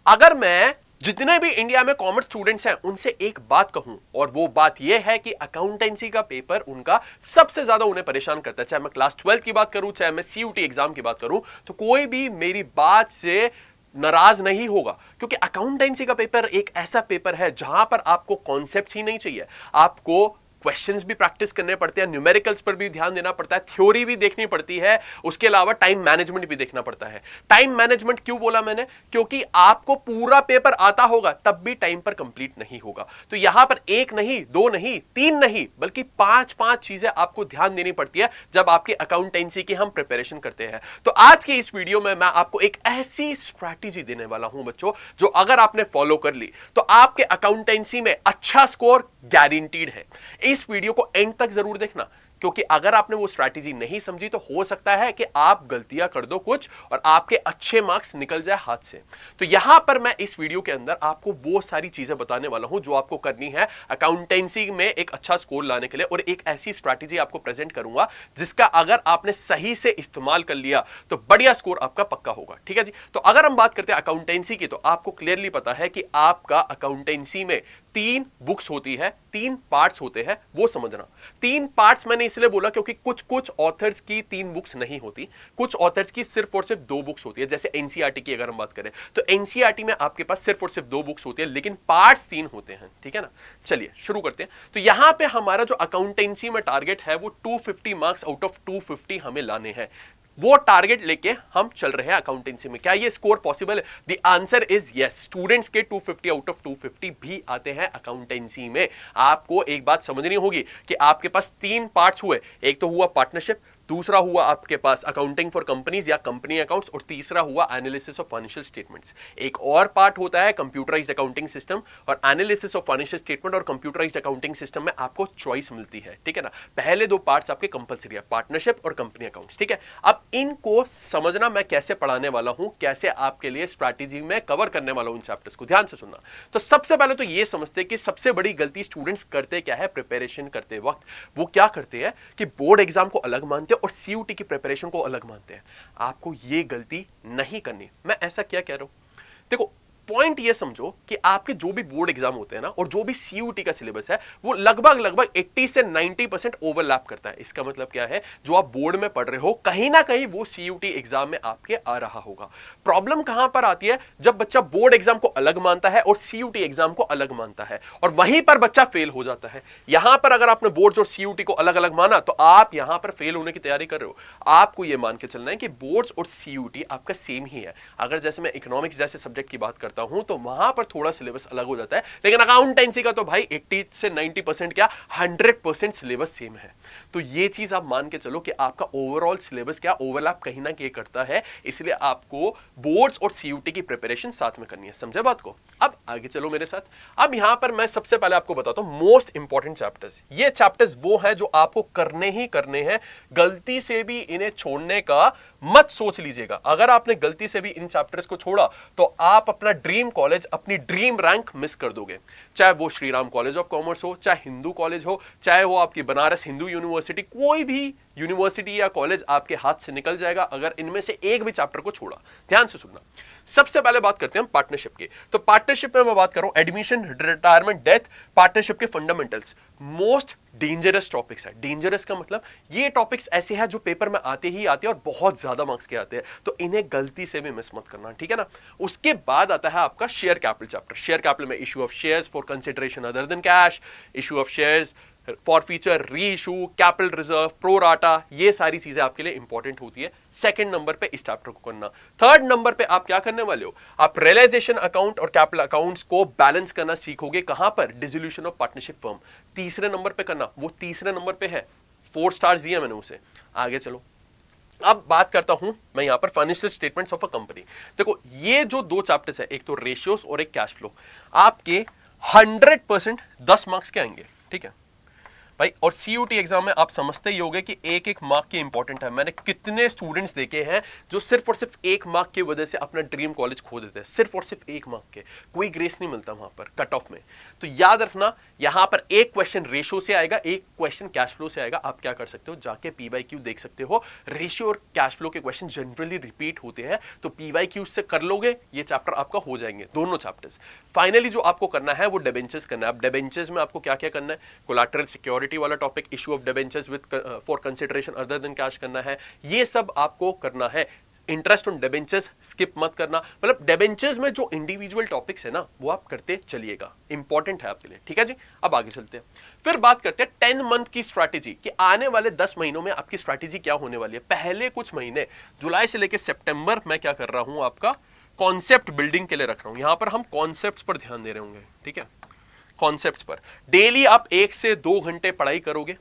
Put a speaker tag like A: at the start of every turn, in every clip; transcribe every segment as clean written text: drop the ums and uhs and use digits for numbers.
A: अगर मैं जितने भी इंडिया में कॉमर्स स्टूडेंट्स हैं उनसे एक बात कहूं, और वो बात यह है कि अकाउंटेंसी का पेपर उनका सबसे ज्यादा उन्हें परेशान करता है, चाहे मैं क्लास 12 की बात करूं, चाहे मैं सीयूटी एग्जाम की बात करूं, तो कोई भी मेरी बात से नाराज नहीं होगा, क्योंकि अकाउंटेंसी का पेपर एक ऐसा पेपर है जहां पर आपको कॉन्सेप्ट्स ही नहीं चाहिए, आपको क्वेश्चंस भी प्रैक्टिस करने पड़ते हैं, न्यूमेरिकल्स पर भी ध्यान देना पड़ता है, थ्योरी भी देखनी पड़ती है, उसके अलावा टाइम मैनेजमेंट भी देखना पड़ता है। टाइम मैनेजमेंट क्यों बोला मैंने? क्योंकि आपको पूरा पेपर आता होगा तब भी टाइम पर कंप्लीट नहीं होगा। तो यहां पर एक नहीं, दो नहीं, तीन नहीं, बल्कि पांच चीजें आपको ध्यान देनी पड़ती है जब आपकी अकाउंटेंसी की हम प्रिपरेशन करते हैं। तो आज की इस वीडियो में मैं आपको एक ऐसी स्ट्रैटेजी देने वाला हूं बच्चों, जो अगर आपने फॉलो कर ली तो आपके अकाउंटेंसी में अच्छा स्कोर गारंटीड है। इस वीडियो को एंड तक जरूर देखना, क्योंकि अगर आपने वो स्ट्रैटेजी नहीं समझी तो हो सकता है कि आप गलतियां कर दो कुछ और आपके अच्छे मार्क्स निकल जाए हाथ से। तो यहां पर मैं इस वीडियो के अंदर आपको वो सारी चीजें बताने वाला हूं जो आपको करनी है अकाउंटेंसी में एक अच्छा स्कोर लाने के लिए, और एक ऐसी स्ट्रैटेजी आपको प्रेजेंट करूंगा जिसका अगर आपने सही से इस्तेमाल कर लिया तो बढ़िया स्कोर आपका पक्का होगा। ठीक है जी। तो अगर हम बात करते हैं अकाउंटेंसी की, तो आपको क्लियरली पता है कि आपका अकाउंटेंसी में 3 बुक्स होती है, 3 पार्ट्स होते हैं, वो समझना। 3 पार्ट्स मैंने इसलिए बोला क्योंकि कुछ ऑथर्स की 3 बुक्स नहीं होती, कुछ ऑथर्स की सिर्फ और सिर्फ 2 बुक्स होती है। जैसे एनसीईआरटी की अगर हम बात करें तो एनसीईआरटी में आपके पास सिर्फ और सिर्फ 2 बुक्स होती है, लेकिन पार्ट्स 3 होते हैं। ठीक है ना। चलिए शुरू करते हैं। तो यहां पे हमारा जो अकाउंटेंसी में टारगेट है वो 250 मार्क्स आउट ऑफ 250 हमें लाने हैं। वो टारगेट लेके हम चल रहे हैं अकाउंटेंसी में। क्या ये स्कोर पॉसिबल है? The answer is yes. Students के 250 आउट ऑफ 250 भी आते हैं अकाउंटेंसी में। आपको एक बात समझनी होगी कि आपके पास 3 पार्ट्स हुए, एक तो हुआ पार्टनरशिप, दूसरा हुआ आपके पास अकाउंटिंग फॉर कंपनीज या कंपनी अकाउंट्स, और तीसरा हुआ एनालिसिस ऑफ फाइनेंशियल स्टेटमेंट्स। एक और पार्ट होता है कंप्यूटराइज्ड अकाउंटिंग सिस्टम, और एनालिसिस ऑफ फाइनेंशियल स्टेटमेंट और कंप्यूटराइज्ड अकाउंटिंग सिस्टम में आपको चॉइस मिलती है। ठीक है ना। पहले 2 पार्ट्स आपके कंपलसरी है, पार्टनरशिप और कंपनी अकाउंट्स। ठीक है। अब इनको समझना मैं कैसे पढ़ाने वाला हूं, कैसे आपके लिए स्ट्रैटेजी में कवर करने वाला हूं इन चैप्टर्स को, ध्यान से सुनना। तो सबसे पहले तो ये समझते कि सबसे बड़ी गलती स्टूडेंट्स करते क्या है प्रिपरेशन करते वक्त। वो क्या करते हैं कि बोर्ड एग्जाम को अलग मानते और सीयूटी की प्रिपरेशन को अलग मानते हैं। आपको यह गलती नहीं करनी। मैं ऐसा क्या कह रहा हूं, देखो पॉइंट ये समझो कि आपके जो भी बोर्ड एग्जाम होते हैं ना, और जो भी सीयूटी का सिलेबस है, वो लगभग 80 से 90% ओवरलैप करता है। इसका मतलब क्या है, जो आप बोर्ड में पढ़ रहे हो कहीं ना कहीं वो सीयूटी एग्जाम में आपके आ रहा होगा। प्रॉब्लम कहां पर आती है? जब बच्चा बोर्ड एग्जाम को अलग मानता है और सीयूटी एग्जाम को अलग मानता है, और वहीं पर बच्चा फेल हो जाता है। यहां पर अगर आपने बोर्ड्स और सीयूटी को अलग अलग माना तो आप यहां पर फेल होने की तैयारी कर रहे हो। आपको यह मान के चलना है कि बोर्ड्स और सीयूटी आपका सेम ही है। अगर जैसे मैं इकोनॉमिक्स जैसे सब्जेक्ट की बात करता हूं तो वहां पर थोड़ा सिलेबस अलग हो जाता है, लेकिन अकाउंटेंसी का तो भाई 80 से 90% क्या 100% सिलेबस सेम है। तो ये चीज आप मान के चलो कि आपका ओवरऑल सिलेबस क्या ओवरलैप कहीं ना कहीं करता है, इसलिए आपको बोर्ड्स और सीयूटी की प्रिपरेशन साथ में करनी है। समझे बात को? अब आगे चलो मेरे साथ। अब यहां पर मैं सबसे पहले आपको बताता हूं मोस्ट इंपॉर्टेंट चैप्टर्स। ये चैप्टर्स वो हैं जो आपको करने ही करने हैं, गलती से भी इन्हें छोड़ने का मत सोच लीजिएगा। अगर आपने गलती से भी इन चैप्टर्स को छोड़ा तो आप अपना ड्रीम कॉलेज, अपनी ड्रीम रैंक मिस कर दोगे। चाहे वो Shri Ram college of commerce हो, चाहे हिंदू कॉलेज हो, चाहे वो आपकी बनारस हिंदू यूनिवर्सिटी, कोई भी यूनिवर्सिटी या कॉलेज आपके हाथ से निकल जाएगा अगर इनमें से एक भी चैप्टर को छोड़ा। ध्यान से सुनना। सबसे पहले बात करते हैं पार्टनरशिप की। तो पार्टनरशिप में मैं बात कर रहा हूं एडमिशन, रिटायरमेंट, डेथ, पार्टनरशिप के फंडामेंटल्स। मोस्ट डेंजरस टॉपिक्स है। डेंजरस का मतलब ये टॉपिक्स ऐसे हैं जो पेपर में आते ही आते हैं और बहुत ज्यादा मार्क्स के आते हैं, तो इन्हें गलती से भी मिस मत करना। ठीक है ना। उसके बाद आता है आपका share capital chapter. Share capital में issue of shares for consideration other than cash, issue of shares for future reissue, capital reserve, pro rata, ये सारी चीजें आपके लिए इंपॉर्टेंट होती है। सेकंड नंबर पे इस चैप्टर को करना। थर्ड नंबर पे आप क्या करने वाले हो, आप रियलाइजेशन अकाउंट और कैपिटल अकाउंट्स को बैलेंस करना सीखोगे। कहां पर? Dissolution of partnership firm. तीसरे नंबर पे करना, वो तीसरे नंबर पे है, 4 स्टार्स दिए मैंने उसे। आगे चलो। अब बात करता हूं मैं यहां पर financial statements of a company. देखो ये जो 2 चैप्टर्स है, एक तो रेशियोस और एक कैश फ्लो, आपके 100% 10 मार्क्स के आएंगे। ठीक है। भाई। और सीयूटी एग्जाम में आप समझते ही होंगे कि एक एक मार्क की इंपॉर्टेंट है। मैंने कितने स्टूडेंट्स देखे हैं जो सिर्फ और सिर्फ एक मार्क की वजह से अपना ड्रीम कॉलेज खो देते हैं, सिर्फ और सिर्फ एक मार्क के। कोई ग्रेस नहीं मिलता वहां पर कट ऑफ में। तो याद रखना, यहां पर एक क्वेश्चन रेशियो से आएगा, एक क्वेश्चन कैश फ्लो से आएगा। आप क्या कर सकते हो, जाके पीवाईक्यू देख सकते हो। रेशियो और कैश फ्लो के क्वेश्चन जनरली रिपीट होते हैं, तो पीवाईक्यू से कर लोगे, ये चैप्टर आपका हो जाएंगे, दोनों चैप्टर्स। फाइनली जो आपको करना है वो डिबेंचर्स करना है। अब डिबेंचर्स में आपको क्या क्या करना है, कोलैटरल सिक्योरिटी वाला topic, issue of debentures with for consideration other than cash करना है, ये सब आपको करना है। इंटरेस्ट ऑन डिबेंचर्स स्किप मत करना। मतलब डिबेंचर्स में जो इंडिविजुअल टॉपिक्स है ना, वो आप करते चलिएगा, इंपॉर्टेंट है आपके लिए, ठीक है जी। अब आगे चलते हैं, फिर बात करते हैं 10 मंथ की स्ट्रैटेजी कि आने वाले 10 महीनों में आपकी स्ट्रैटेजी क्या होने वाली है। पहले कुछ महीने जुलाई से लेकर सितंबर मैं क्या कर रहा हूं, आपका कॉन्सेप्ट बिल्डिंग के लिए रख रहा हूं। यहां पर हम कॉन्सेप्ट्स पर ध्यान दे रहे होंगे, ठीक है। कॉन्सेप्ट्स पर डेली आप 1 से 2 घंटे पढ़ाई करोगे,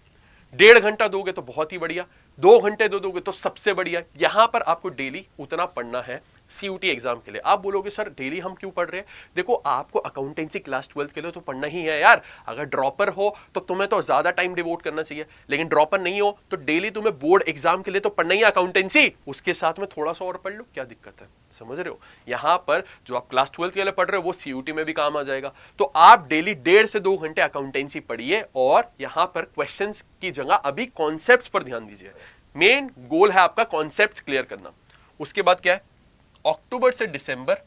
A: 1.5 घंटा दोगे तो बहुत ही बढ़िया, 2 घंटे दोगे तो सबसे बढ़िया। यहां पर आपको डेली उतना पढ़ना है सीयूटी एग्जाम के लिए। आप बोलोगे सर डेली हम क्यों पढ़ रहे हैं, देखो आपको अकाउंटेंसी क्लास 12 के लिए तो पढ़ना ही है यार। अगर ड्रॉपर हो तो तुम्हें तो ज्यादा टाइम डिवोट करना चाहिए, लेकिन ड्रॉपर नहीं हो तो डेली तुम्हें बोर्ड एग्जाम के लिए तो पढ़ना ही है अकाउंटेंसी, उसके साथ में थोड़ा सा और पढ़ लो, क्या दिक्कत है, समझ रहे हो। यहां पर जो आप क्लास 12 के लिए पढ़ रहे हो वो सीयूटी में भी काम आ जाएगा। तो आप डेली 1.5 से 2 घंटे अकाउंटेंसी पढ़िए, और यहां पर क्वेश्चंस की जगह अभी कॉन्सेप्ट्स पर ध्यान दीजिए। मेन गोल है आपका कॉन्सेप्ट्स क्लियर करना। उसके बाद क्या है, अक्टूबर से दिसंबर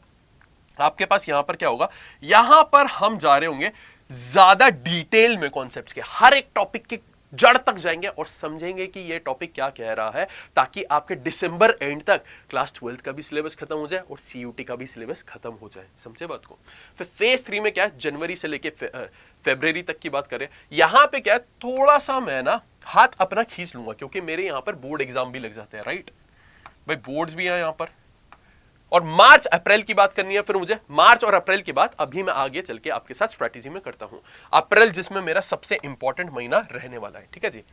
A: आपके पास यहां पर क्या होगा, यहां पर हम जा रहे होंगे ज्यादा डिटेल में कॉन्सेप्ट्स के, हर एक टॉपिक की जड़ तक जाएंगे और समझेंगे कि ये टॉपिक क्या कह रहा है, ताकि आपके दिसंबर एंड तक क्लास 12 का भी सिलेबस खत्म हो जाए और सीयूटी का भी सिलेबस खत्म हो जाए। समझे बात को। फिर फेज 3 में क्या है, जनवरी से लेके फरवरी तक की बात करें, यहां पे क्या है, थोड़ा सा मैं ना हाथ अपना खींच लूंगा, क्योंकि मेरे यहां पर बोर्ड एग्जाम भी लग जाते हैं, राइट भाई, बोर्ड्स भी हैं यहां पर। और मार्च अप्रैल की बात करनी है, फिर मुझे मार्च और अप्रैल की बात अभी मैं आगे चल के आपके साथ स्ट्रैटेजी में करता हूं। अप्रैल जिसमें मेरा सबसे इंपॉर्टेंट महीना रहने वाला है, ठीक है जी।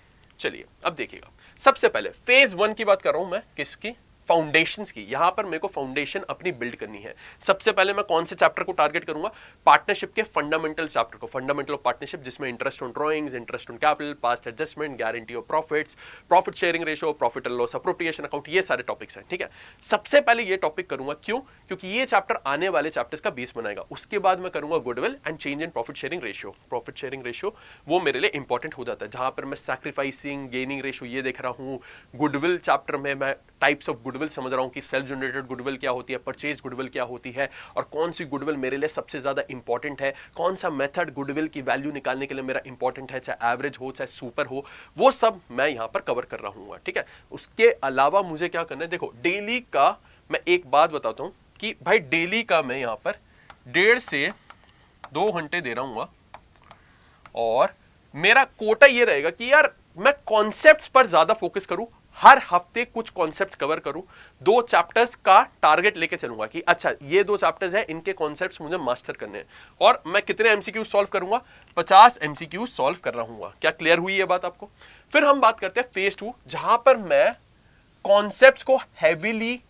A: चलिए अब देखिएगा, सबसे पहले फेज 1 की बात कर रहा हूं मैं, किसकी, फाउंडेशंस की। यहां पर मेरे को फाउंडेशन अपनी बिल्ड करनी है। सबसे पहले मैं कौन से चैप्टर को टारगेट करूंगा, पार्टनरशिप के फंडामेंटल चैप्टर को, फंडामेंटल ऑफ पार्टनरशिप, जिसमें interest on drawings, interest on capital, past adjustment, guarantee of profits, profit sharing ratio, profit and loss appropriation account, ये सारे टॉपिक्स हैं, ठीक है। सबसे पहले ये टॉपिक करूंगा, क्यों, क्योंकि ये चैप्टर आने वाले चैप्टर्स का बेस बनाएगा। उसके बाद मैं करूंगा goodwill and change in profit sharing ratio. Profit sharing ratio वो मेरे लिए इंपॉर्टेंट हो जाता है, जहां पर मैं सैक्रिफाइसिंग, गेनिंग रेशियो ये देख रहा हूं। गुडविल चैप्टर में मैं टाइप्स ऑफ गुडविल समझ रहा हूं कि सेल्फ जनरेटेड गुडविल क्या होती है, परचेज गुडविल क्या होती है, और कौन सी गुडविल मेरे लिए सबसे ज्यादा इंपॉर्टेंट है, कौन सा मेथड गुडविल की वैल्यू निकालने के लिए मेरा इंपॉर्टेंट है, चाहे एवरेज हो चाहे सुपर हो, वो सब मैं यहां पर कवर कर रहा हूं, ठीक है। उसके अलावा मुझे क्या करना है, देखो डेली का मैं एक बात बताता हूं कि भाई डेली का मैं यहां पर 1.5 से 2 घंटे दे रहा हूं, और मेरा कोटा ये रहेगा कि यार मैं कॉन्सेप्ट्स पर ज्यादा फोकस करूं, हर हफ्ते कुछ कॉन्सेप्ट्स कवर करूं, 2 चैप्टर्स का टारगेट लेके चलूंगा कि अच्छा ये 2 चैप्टर्स हैं, इनके कॉन्सेप्ट्स मुझे मास्टर करने हैं। और मैं कितने एमसीक्यू सॉल्व करूंगा, 50 एमसीक्यू सॉल्व कर रहा हूं। क्या क्लियर हुई ये बात आपको। फिर हम बात करते हैं फेज 2, जहां पर मैं कॉन्सेप्ट्स को हैवीली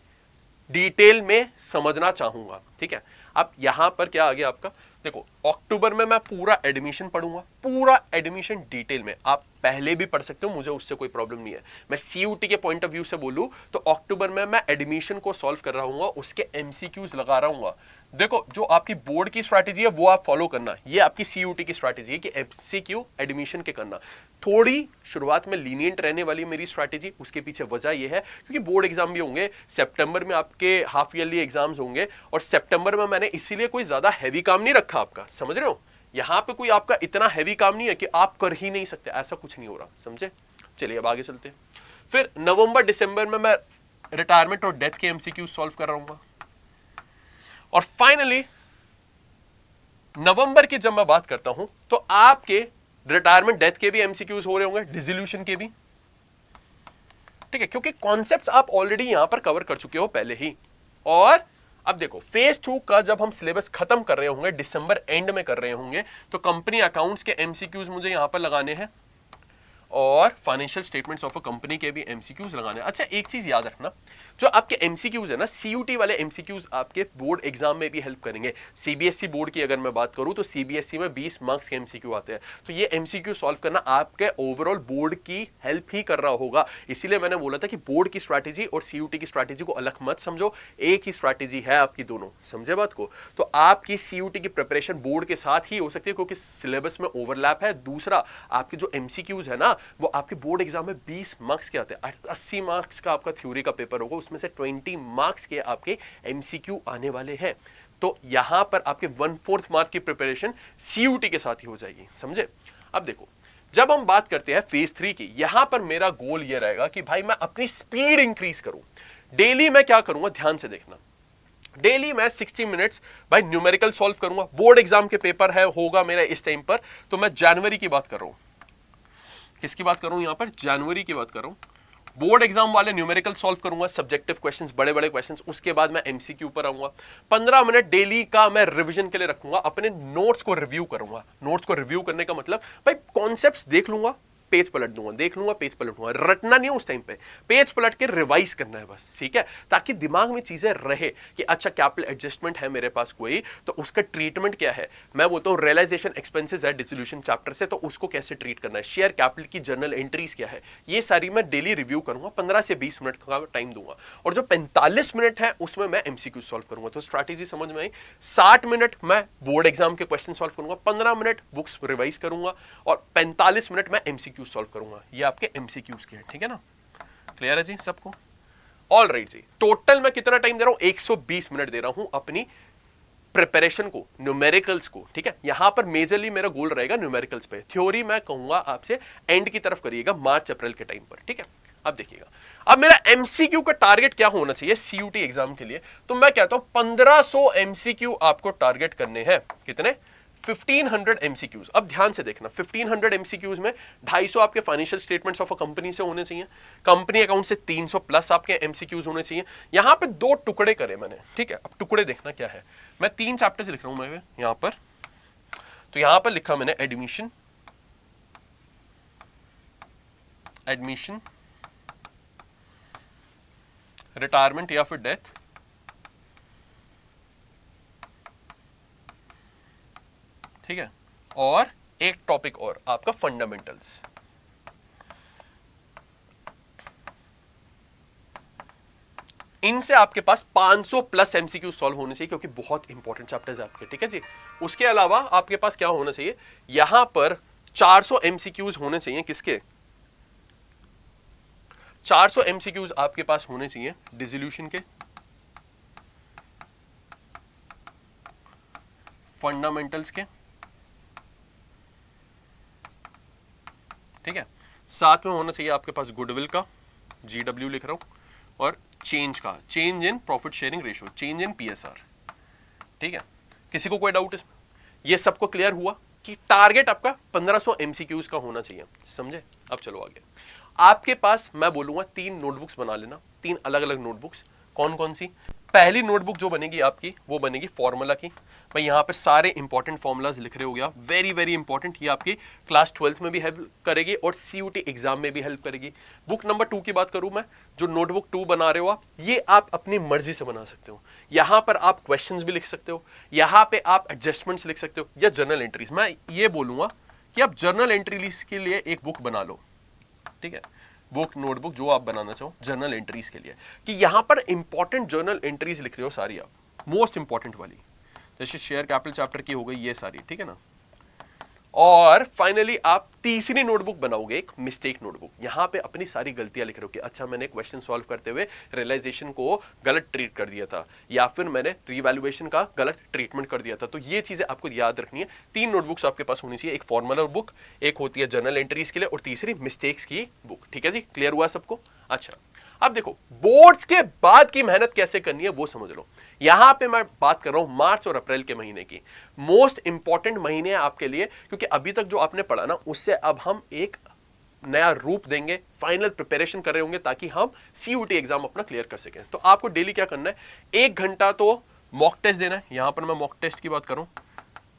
A: डिटेल में समझना चाहूंगा, ठीक है। अब यहां पर क्या आ गया आपका, देखो अक्टूबर में मैं पूरा एडमिशन पढ़ूंगा, पूरा एडमिशन डिटेल में। आप पहले भी पढ़ सकते हो, मुझे उससे कोई प्रॉब्लम नहीं है। मैं सीयूटी के पॉइंट ऑफ व्यू से बोलूं तो अक्टूबर में मैं एडमिशन को सॉल्व कर रहा हूं, उसके एमसीक्यूज लगा रहा हूं। देखो जो आपकी बोर्ड की स्ट्रैटेजी है वो आप फॉलो करना, ये आपकी सीयूटी की स्ट्रैटेजी है कि एमसीक्यू एडमिशन के करना। थोड़ी शुरुआत में लीनियंट रहने वाली मेरी स्ट्रैटेजी, उसके पीछे वजह ये है क्योंकि बोर्ड एग्जाम भी होंगे, सितंबर में आपके हाफ ईयरली एग्जाम्स होंगे, और सितंबर में मैंने इसीलिए कोई ज्यादा हैवी काम नहीं रखा आपका, समझ रहे हो। यहां पे कोई आपका इतना हैवी काम नहीं है कि आप कर ही नहीं सकते, ऐसा कुछ नहीं हो रहा, समझे। चलिए अब आगे चलते हैं। फिर नवंबर दिसंबर में मैं रिटायरमेंट और डेथ के एमसीक्यू सॉल्व कर रहा हूं, और फाइनली नवंबर की जब मैं बात करता हूं तो आपके रिटायरमेंट डेथ के भी एमसीक्यूज हो रहे होंगे, डिसोल्यूशन के भी, ठीक है, क्योंकि कॉन्सेप्ट्स आप ऑलरेडी यहां पर कवर कर चुके हो पहले ही। और अब देखो फेज 2 का जब हम सिलेबस खत्म कर रहे होंगे, दिसंबर एंड में कर रहे होंगे, तो कंपनी अकाउंट्स के एमसीक्यूज मुझे यहां पर लगाने हैं, और financial statements of a company के भी एमसीक्यूज लगाने। अच्छा एक चीज याद रखना, जो आपके एमसीक्यूज है ना, सीयूटी वाले एमसीक्यूज आपके बोर्ड एग्जाम में भी हेल्प करेंगे। सीबीएसई बोर्ड की अगर मैं बात करूं तो सीबीएसई में 20 मार्क्स के एमसीक्यू आते हैं, तो ये एमसीक्यू सॉल्व करना आपके ओवरऑल बोर्ड की हेल्प ही कर रहा होगा। इसीलिए मैंने बोला था कि बोर्ड की स्ट्रैटेजी और सीयूटी की स्ट्रैटेजी को अलग मत समझो, एक ही स्ट्रैटेजी है आपकी दोनों, समझे बात को। तो आपकी सीयूटी की प्रिपरेशन बोर्ड के साथ ही हो सकती है क्योंकि सिलेबस में ओवरलैप है। दूसरा, आपके जो एमसीक्यूज है ना, वो आपके बोर्ड एग्जाम में 20 मार्क्स के आते हैं। 80 मार्क्स का आपका थ्योरी का पेपर होगा, उसमें से 20 मार्क्स के आपके एमसीक्यू आने वाले हैं। तो यहां पर आपके 1/4 मार्क्स की प्रिपरेशन सीयूटी के साथ ही हो जाएगी, समझे। अब देखो, जब हम बात करते हैं फेज 3 की, यहां पर मेरा गोल यह रहेगा कि भाई मैं अपनी स्पीड इंक्रीज करूं। डेली मैं क्या करूंगा, ध्यान से देखना। डेली मैं 60 मिनट्स भाई न्यूमेरिकल सॉल्व करूंगा। बोर्ड एग्जाम के पेपर है होगा मेरा इस टाइम पर, तो मैं जनवरी की बात कर रहा हूं। किसकी बात कर रहा हूं यहां पर, जनवरी की बात कर रहा हूं। बोर्ड एग्जाम वाले न्यूमेरिकल सॉल्व करूंगा, सब्जेक्टिव क्वेश्चंस, बड़े बड़े क्वेश्चंस। उसके बाद मैं एमसीक्यू पर आऊंगा। 15 मिनट डेली का मैं रिवीजन के लिए रखूंगा, अपने नोट्स को रिव्यू करूंगा। नोट्स को रिव्यू करने का मतलब भाई कॉन्सेप्ट्स देख लूंगा, पेज पलट दूंगा, देख लूंगा, पेज पलट दूंगा। रटना नहीं है उस टाइम पे, पेज पलट के रिवाइज करना है बस, ठीक है, ताकि दिमाग में चीजें रहे कि अच्छा कैपिटल एडजस्टमेंट है मेरे पास कोई, तो उसका ट्रीटमेंट क्या है। मैं बोलता हूं रियलाइजेशन एक्सपेंसेस है डिसोल्यूशन चैप्टर से, तो उसको कैसे ट्रीट करना है। शेयर कैपिटल की जर्नल एंट्रीज क्या है, ये सारी मैं डेली रिव्यू करूंगा। 15 से 20 मिनट का टाइम दूंगा, और जो 45 मिनट है उसमें मैं एमसीक्यू सॉल्व करूंगा। तो स्ट्रैटेजी समझ में आई। 60 मिनट मैं बोर्ड एग्जाम के क्वेश्चन सॉल्व करूंगा, 15 मिनट बुक्स रिवाइज करूंगा, और 45 मिनट मैं एमसीक्यू सॉल्व करूंगा। ये आपके एमसीक्यूज के हैं, ठीक है ना। क्लियर है जी सबको। ऑल राइट जी, टोटल मैं कितना टाइम दे रहा हूं, 120 मिनट दे रहा हूं अपनी प्रिपरेशन को, न्यूमेरिकल्स को, ठीक है। यहां पर मेजरली मेरा गोल रहेगा न्यूमेरिकल्स पे। थ्योरी मैं कहूंगा आपसे एंड की तरफ करिएगा, मार्च अप्रैल के टाइम पर, ठीक है। अब देखिएगा, अब मेरा एमसीक्यू का टारगेट क्या होना चाहिए सीयूटी एग्जाम के लिए, तो मैं कहता हूं 1500 एमसीक्यू आपको टारगेट करने हैं। कितने, 1500 एमसीक्यूज। अब ध्यान से देखना, 1500 एमसीक्यूज में 250 आपके financial statements of a company से होने चाहिए, कंपनी अकाउंट से 300 प्लस आपके एमसीक्यूज होने चाहिए। यहां पे 2 टुकड़े करे मैंने, ठीक है। अब टुकड़े देखना क्या है, मैं 3 चैप्टर्स लिख रहा हूं मैं यहां पर। तो यहां पर लिखा मैंने एडमिशन, रिटायरमेंट या फिर डेथ, ठीक है, और एक टॉपिक और आपका फंडामेंटल्स। इनसे आपके पास 500 प्लस एमसीक्यू सॉल्व होने चाहिए, क्योंकि बहुत इंपॉर्टेंट चैप्टर्स है आपके, ठीक है जी। उसके अलावा आपके पास क्या होना चाहिए, यहां पर 400 एमसीक्यूज होने चाहिए। किसके, 400 एमसीक्यूज आपके पास होने चाहिए डिसोल्यूशन के, फंडामेंटल्स के, ठीक है। साथ में होना चाहिए आपके पास गुडविल का, जीडब्ल्यू लिख रहा हूं, और चेंज का, change in profit sharing ratio, change in PSR, ठीक है। किसी को कोई डाउट इसमें, ये सबको क्लियर हुआ कि टारगेट आपका 1500 एमसीक्यूज का होना चाहिए, समझे। अब चलो आगे। आपके पास मैं बोलूंगा 3 नोटबुक्स बना लेना, 3 अलग अलग नोटबुक्स। कौन कौन सी, पहली नोटबुक जो बनेगी आपकी वो बनेगी फॉर्मूला की। मैं यहाँ पे सारे इंपॉर्टेंट फॉर्मूलाज लिख रहे हो गया, वेरी वेरी इंपॉर्टेंट। ये आपकी क्लास 12th में भी हेल्प करेगी और सीयूटी एग्जाम में भी हेल्प करेगी। बुक नंबर 2 की बात करूं मैं, जो नोटबुक 2 बना रहे हो आप, ये आप अपनी मर्जी से बना सकते हो। यहाँ पर आप क्वेश्चंस भी लिख सकते हो, यहाँ पे आप एडजस्टमेंट्स लिख सकते हो, या जर्नल एंट्रीज। मैं ये बोलूंगा कि आप जर्नल एंट्रीज के लिए एक बुक बना लो, ठीक है। बुक, नोटबुक जो आप बनाना चाहो जर्नल एंट्रीज के लिए, कि यहां पर इंपॉर्टेंट जर्नल एंट्रीज लिख रहे हो सारी आप, मोस्ट इंपॉर्टेंट वाली, जैसे शेयर कैपिटल चैप्टर की हो गई ये सारी, ठीक है ना। और फाइनली आप तीसरी नोटबुक बनाओगे, एक मिस्टेक नोटबुक। यहां पे अपनी सारी गलतियां लिख रहे हो कि अच्छा मैंने क्वेश्चन सॉल्व करते हुए रियलाइजेशन को गलत ट्रीट कर दिया था, या फिर मैंने रिवैल्यूएशन का गलत ट्रीटमेंट कर दिया था। तो ये चीजें आपको याद रखनी है। 3 नोटबुक्स आपके पास होनी चाहिए, एक फॉर्मूला बुक, एक होती है जर्नल एंट्रीज के लिए, और तीसरी मिस्टेक्स की बुक, ठीक है जी। क्लियर हुआ सबको। अच्छा, अब देखो बोर्ड्स के बाद की मेहनत कैसे करनी है वो समझ लो। यहां पे मैं बात कर रहा हूं मार्च और अप्रैल के महीने की, मोस्ट इंपॉर्टेंट महीने हैं आपके लिए, क्योंकि अभी तक जो आपने पढ़ा ना उससे अब हम एक नया रूप देंगे, फाइनल प्रिपरेशन कर रहे होंगे ताकि हम सीयूटी एग्जाम अपना क्लियर कर सकें। तो आपको डेली क्या करना है, 1 घंटा तो मॉक टेस्ट देना है। यहां पर मैं मॉक टेस्ट की बात करूं,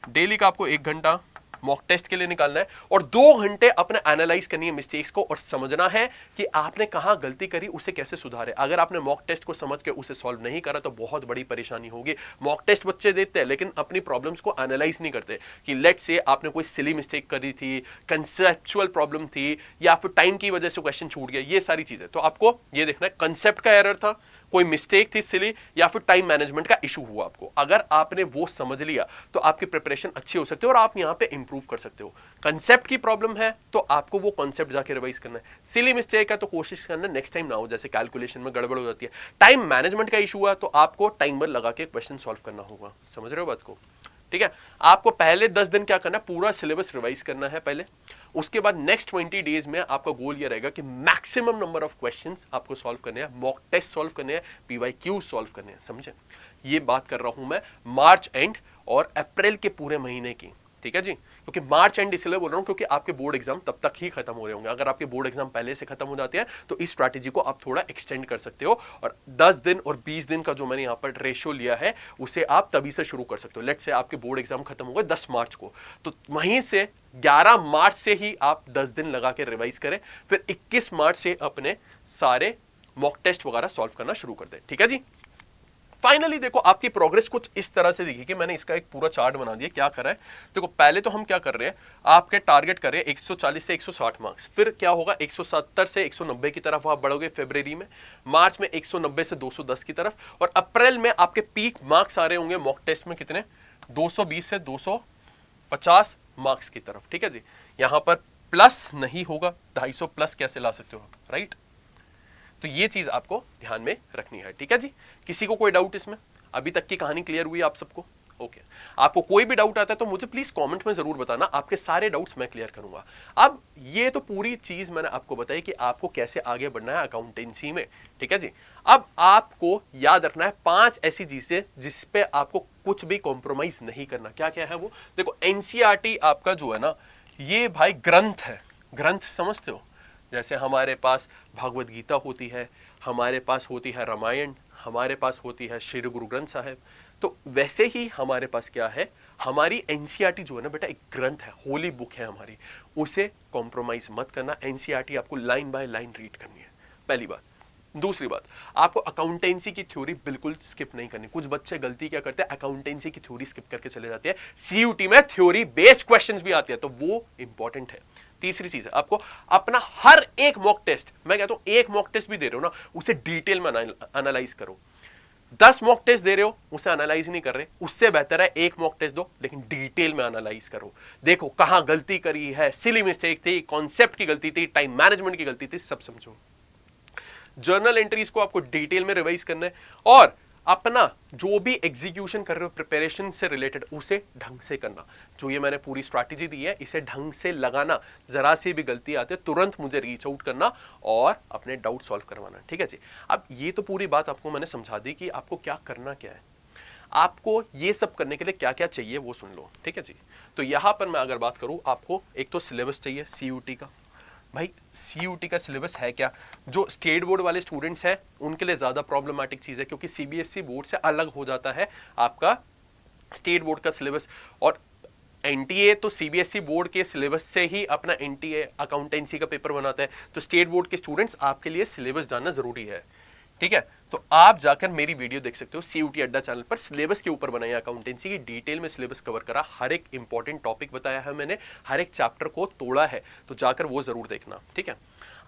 A: डेली का आपको 1 घंटा मॉक टेस्ट के लिए निकालना है और 2 घंटे अपने एनालाइज करनी है मिस्टेक्स को और समझना है कि आपने कहां गलती करी, उसे कैसे सुधारे। अगर आपने मॉक टेस्ट को समझ के उसे सॉल्व नहीं करा तो बहुत बड़ी परेशानी होगी। मॉक टेस्ट बच्चे देते हैं लेकिन अपनी प्रॉब्लम्स को एनालाइज नहीं करते कि लेट्स से आपने कोई सिली मिस्टेक करी थी, कंसेप्चुअल प्रॉब्लम थी, या फिर टाइम की वजह से क्वेश्चन छूट गया, ये सारी चीजें। तो आपको ये देखना है कंसेप्ट का एरर था, कोई मिस्टेक थी सिली, या फिर टाइम मैनेजमेंट का इशू हुआ आपको। अगर आपने वो समझ लिया तो आपकी प्रिपरेशन अच्छी हो सकती है और आप यहां पे इंप्रूव कर सकते हो। कंसेप्ट की प्रॉब्लम है तो आपको वो कंसेप्ट जाके रिवाइज करना है। सिली मिस्टेक है तो कोशिश करना नेक्स्ट टाइम ना हो, जैसे कैलकुलेशन में गड़बड़ हो जाती है। टाइम मैनेजमेंट का इशू हुआ तो आपको टाइमर लगा के क्वेश्चन सॉल्व करना होगा। समझ रहे हो बात को? ठीक है, आपको पहले 10 दिन क्या करना है, पूरा सिलेबस रिवाइज करना है पहले। उसके बाद नेक्स्ट 20 डेज में आपका गोल ये रहेगा कि मैक्सिमम नंबर ऑफ क्वेश्चंस आपको सॉल्व करने हैं, मॉक टेस्ट सॉल्व करने हैं, पीवाईक्यू सॉल्व करने हैं। समझे? ये बात कर रहा हूं मैं मार्च एंड और अप्रैल के पूरे महीने की। ठीक है जी, क्योंकि मार्च एंड इसलिए बोल रहा हूं क्योंकि आपके बोर्ड एग्जाम तब तक ही खत्म हो रहे होंगे। अगर आपके बोर्ड एग्जाम पहले से खत्म हो जाते हैं तो इस स्ट्रैटेजी को आप थोड़ा एक्सटेंड कर सकते हो और 10 दिन और 20 दिन का जो मैंने यहां पर रेशियो लिया है उसे आप तभी से शुरू कर सकते हो। लेट्स से आपके बोर्ड एग्जाम खत्म हो गए 10 मार्च को, तो वहीं से 11 मार्च से ही आप 10 दिन लगा के रिवाइज करें, फिर 21 मार्च से अपने सारे मॉक टेस्ट वगैरह सॉल्व करना शुरू कर दें। ठीक है जी। फाइनली देखो आपकी प्रोग्रेस कुछ इस तरह से दिखी कि मैंने इसका एक पूरा चार्ट बना दिया। क्या कर रहा है देखो, पहले तो हम क्या कर रहे हैं, आपके टारगेट कर रहे हैं 140 से 160 मार्क्स, फिर क्या होगा 170 से 190 की तरफ आप बढ़ोगे फरवरी में, मार्च में 190 से 210 की तरफ, और अप्रैल में आपके पीक मार्क्स आ रहे होंगे मॉक टेस्ट में कितने, 220 से 250 मार्क्स की तरफ। ठीक है जी, यहां पर प्लस नहीं होगा, 250 प्लस कैसे ला सकते हो आप, राइट? तो ये चीज आपको ध्यान में रखनी है। ठीक है जी, किसी को कोई डाउट इसमें? अभी तक की कहानी क्लियर हुई आप सबको? ओके, आपको कोई भी डाउट आता है तो मुझे प्लीज कमेंट में जरूर बताना, आपके सारे डाउट्स मैं क्लियर करूंगा। अब ये तो पूरी चीज मैंने आपको बताई कि आपको कैसे आगे बढ़ना है अकाउंटेंसी में। ठीक है जी, अब आपको याद रखना है 5 ऐसी चीजें जिस पे आपको कुछ भी कॉम्प्रोमाइज नहीं करना। क्या क्या है वो? देखो, एनसीईआरटी आपका जो है ना, ये भाई ग्रंथ है। ग्रंथ समझते हो? जैसे हमारे पास भगवत गीता होती है, हमारे पास होती है रामायण, हमारे पास होती है श्री गुरु ग्रंथ साहिब, तो वैसे ही हमारे पास क्या है, हमारी एनसीईआरटी जो है ना बेटा, एक ग्रंथ है, होली बुक है हमारी, उसे कॉम्प्रोमाइज मत करना। एनसीईआरटी आपको लाइन बाय लाइन रीड करनी है, पहली बात। दूसरी बात, आपको अकाउंटेंसी की थ्योरी बिल्कुल स्किप नहीं करनी। कुछ बच्चे गलती क्या करते हैं, अकाउंटेंसी की थ्योरी स्किप करके चले जाते हैं। सीयूटी में थ्योरी बेस्ड क्वेश्चंस भी आते हैं, तो वो इंपॉर्टेंट है। तीसरी चीज है, आपको अपना हर एक मॉक टेस्ट, मैं कहता हूं एक मॉक टेस्ट भी दे रहे हो ना, उसे डिटेल में एनालाइज करो। 10 मॉक टेस्ट दे रहे हो, उसे एनालाइज नहीं कर रहे, उससे बेहतर है एक मॉक टेस्ट दो लेकिन डिटेल में एनालाइज करो। देखो कहां गलती करी है, सिली मिस्टेक थी, कॉन्सेप्ट की गलती थी, टाइम मैनेजमेंट की गलती थी, सब समझो। जर्नल एंट्रीज को आपको डिटेल में रिवाइज करना है और अपना जो भी एग्जीक्यूशन कर रहे हो प्रिपरेशन से रिलेटेड, उसे ढंग से करना। जो ये मैंने पूरी स्ट्रैटेजी दी है, इसे ढंग से लगाना। जरा सी भी गलती आती है तुरंत मुझे रीच आउट करना और अपने डाउट सॉल्व करवाना। ठीक है जी, अब ये तो पूरी बात आपको मैंने समझा दी कि आपको क्या करना क्या है। आपको ये सब करने के लिए क्या क्या चाहिए वो सुन लो। ठीक है जी, तो यहां पर मैं अगर बात करूं, आपको एक तो सिलेबस चाहिए सीयूटी का। भाई सीयूटी का सिलेबस है क्या, जो स्टेट बोर्ड वाले स्टूडेंट्स हैं उनके लिए ज्यादा प्रॉब्लमैटिक चीज है, क्योंकि सीबीएसई बोर्ड से अलग हो जाता है आपका स्टेट बोर्ड का सिलेबस। और एनटीए तो सीबीएसई बोर्ड के सिलेबस से ही अपना एनटीए अकाउंटेंसी का पेपर बनाता है, तो स्टेट बोर्ड के स्टूडेंट्स आपके लिए सिलेबस जानना जरूरी है। ठीक है, तो आप जाकर मेरी वीडियो देख सकते हो सीयूटी अड्डा चैनल पर, सिलेबस के ऊपर बनाई अकाउंटेंसी की, डिटेल में सिलेबस कवर करा, हर एक इंपॉर्टेंट टॉपिक बताया है मैंने, हर एक चैप्टर को तोड़ा है, तो जाकर वो जरूर देखना। ठीक है,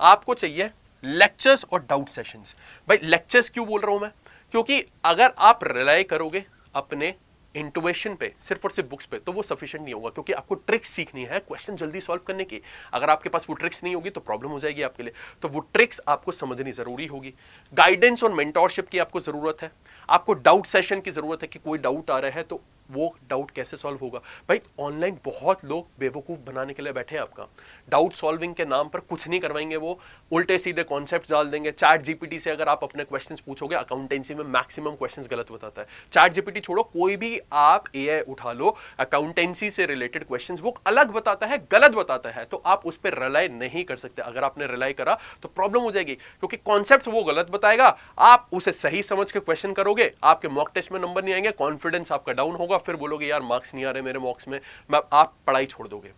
A: आपको चाहिए लेक्चर्स और डाउट सेशंस। भाई लेक्चर्स क्यों बोल रहा हूं मैं, क्योंकि अगर आप रिलाई करोगे अपने इंटुइशन पे, सिर्फ और सिर्फ बुक्स पे, तो वो सफिशिएंट नहीं होगा, क्योंकि आपको ट्रिक्स सीखनी है क्वेश्चन जल्दी सॉल्व करने की। अगर आपके पास वो ट्रिक्स नहीं होगी तो प्रॉब्लम हो जाएगी आपके लिए, तो वो ट्रिक्स आपको समझनी जरूरी होगी। गाइडेंस और मेंटोरशिप की आपको जरूरत है, आपको डाउट सेशन की जरूरत है कि कोई डाउट आ रहा है तो वो डाउट कैसे सॉल्व होगा। भाई ऑनलाइन बहुत लोग बेवकूफ बनाने के लिए बैठे हैं आपका, डाउट सॉल्विंग के नाम पर कुछ नहीं करवाएंगे, वो उल्टे सीधे कॉन्सेप्ट डाल देंगे। चैट जीपीटी से अगर आप अपने क्वेश्चंस पूछोगे, अकाउंटेंसी में मैक्सिमम क्वेश्चंस गलत बताता है। चैट जीपीटी छोड़ो, कोई भी आप एआई उठा लो, अकाउंटेंसी से रिलेटेड क्वेश्चंस वो अलग बताता है, गलत बताता है, तो आप उस पर रिलाई नहीं कर सकते। अगर आपने रिलाई करा तो प्रॉब्लम हो जाएगी, क्योंकि कॉन्सेप्ट वो गलत बताएगा, आप उसे सही समझ के क्वेश्चन करोगे, आपके मॉक टेस्ट में नंबर नहीं आएंगे, कॉन्फिडेंस आपका डाउन होगा, आप फिर बोलोगे यार मार्क्स नहीं आ रहे मेरे मॉक्स में, आप पढ़ाई छोड़ दोगे।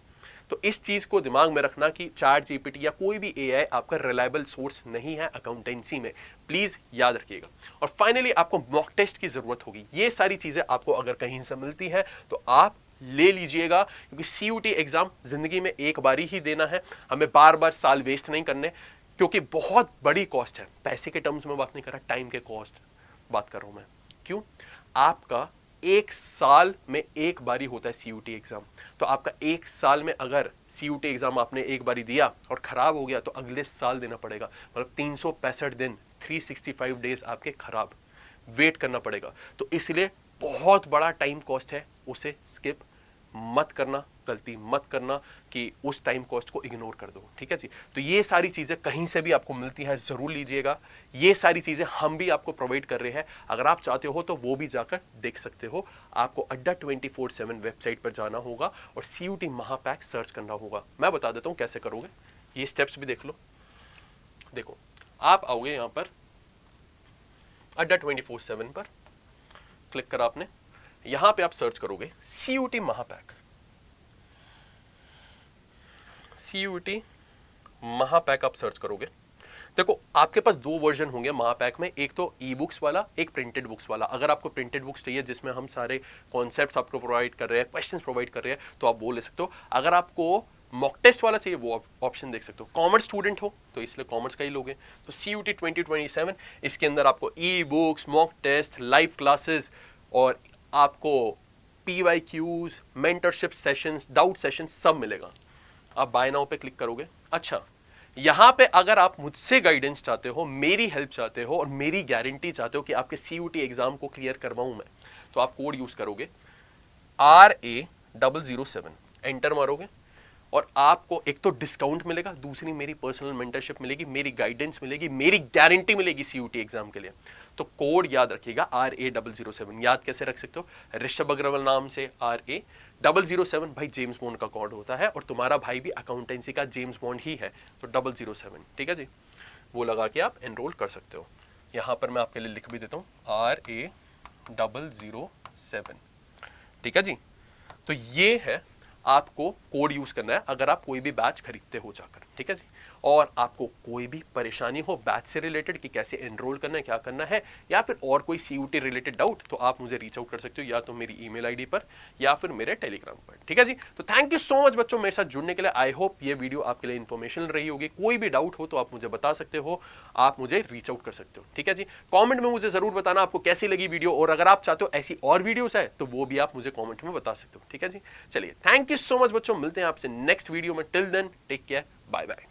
A: तो इस चीज को दिमाग में रखना कि चैट जीपीटी या कोई भी एआई आपका रिलायबल सोर्स नहीं है अकाउंटेंसी में, प्लीज याद रखिएगा। और फाइनली आपको मॉक टेस्ट की जरूरत होगी। ये सारी चीजें आपको अगर कहीं से मिलती है तो आप ले लीजिएगा, क्योंकि सीयूटी एग्जाम जिंदगी में एक बार ही देना है, हमें बार बार साल वेस्ट नहीं करने, क्योंकि बहुत बड़ी कॉस्ट है। पैसे के टर्म्स में बात नहीं कर रहा, टाइम के कॉस्ट बात कर रहा हूं मैं। क्यों? आपका एक साल में एक बारी होता है सीयूटी एग्जाम, तो आपका एक साल में अगर सीयूटी एग्जाम आपने एक बारी दिया और खराब हो गया तो अगले साल देना पड़ेगा। मतलब 365 दिन 365 डेज आपके खराब, वेट करना पड़ेगा। तो इसलिए बहुत बड़ा टाइम कॉस्ट है, उसे स्किप मत करना, गलती मत करना कि उस टाइम कॉस्ट को इग्नोर कर दो, ठीक है जी। तो ये सारी चीजें कहीं से भी आपको मिलती है, जरूर लीजिएगा। ये सारी चीजें हम भी आपको प्रोवाइड कर रहे हैं, अगर आप चाहते हो तो वो भी जाकर देख सकते हो। आपको अड्डा 24/7 वेबसाइट पर जाना होगा और सीयूटी महापैक सर्च करना होगा। मैं बता देता हूं कैसे करोगे, ये स्टेप्स भी देख लो। देखो, आप आओगे यहां पर अड्डा 24/7 पर, क्लिक करा आपने, यहां पे आप सर्च करोगे सीयूटी महापैक। सीयूटी महापैक आप सर्च करोगे। देखो, आपके पास दो वर्जन होंगे महापैक में, एक तो ई बुक्स वाला, एक प्रिंटेड बुक्स वाला। अगर आपको प्रिंटेड बुक्स चाहिए जिसमें हम सारे कॉन्सेप्ट्स आपको प्रोवाइड कर रहे हैं, क्वेश्चंस प्रोवाइड कर रहे हैं, तो आप वो ले सकते हो। अगर आपको मॉक टेस्ट वाला चाहिए वो ऑप्शन देख सकते हो। कॉमर्स स्टूडेंट हो तो इसलिए कॉमर्स का ही लोगे, तो सीयूटी 2027 इसके अंदर आपको e books, mock test, live classes और आपको PYQs, mentorship sessions, doubt sessions सब मिलेगा। आप बाय नाउ पे क्लिक करोगे। अच्छा, यहां पे अगर आप मुझसे गाइडेंस चाहते हो, मेरी हेल्प चाहते हो और मेरी गारंटी चाहते हो कि आपके सीयूटी एग्जाम को क्लियर करवाऊं मैं, तो आप कोड यूज करोगे RA007, एंटर मारोगे और आपको एक तो डिस्काउंट मिलेगा, दूसरी मेरी पर्सनल मेंटरशिप मिलेगी, मेरी गाइडेंस मिलेगी, मेरी गारंटी मिलेगी सीयूटी एग्जाम के लिए। तो कोड याद रखिएगा RA007। याद कैसे रख सकते हो? ऋषभ अग्रवाल नाम से RA007, भाई जेम्स बॉन्ड का कोड होता है और तुम्हारा भाई भी अकाउंटेंसी का जेम्स बॉन्ड ही है, तो 007, ठीक है जी। वो लगा के आप एनरोल कर सकते हो। यहां पर मैं आपके लिए लिख भी देता हूं RA007, ठीक है जी। तो ये है, आपको कोड यूज करना है अगर आप कोई भी बैच खरीदते हो जाकर, ठीक है जी। और आपको कोई भी परेशानी हो बैच से रिलेटेड कि कैसे एनरोल करना है, क्या करना है, या फिर और कोई सीयूटी रिलेटेड डाउट, तो आप मुझे रीच आउट कर सकते हो, या तो मेरी ईमेल आईडी पर या फिर मेरे टेलीग्राम पर, ठीक है जी। तो थैंक यू सो मच बच्चों मेरे साथ जुड़ने के लिए। आई होप ये वीडियो आपके लिए इन्फॉर्मेशनल रही होगी। कोई भी डाउट हो तो आप मुझे बता सकते हो, आप मुझे रीच आउट कर सकते हो, ठीक है जी। कॉमेंट में मुझे जरूर बताना आपको कैसी लगी वीडियो, और अगर आप चाहते हो ऐसी और वीडियोस है तो वो भी आप मुझे कॉमेंट में बता सकते हो, ठीक है जी। चलिए, थैंक यू सो मच बच्चों, मिलते हैं आपसे नेक्स्ट वीडियो में। Till then take care, bye bye.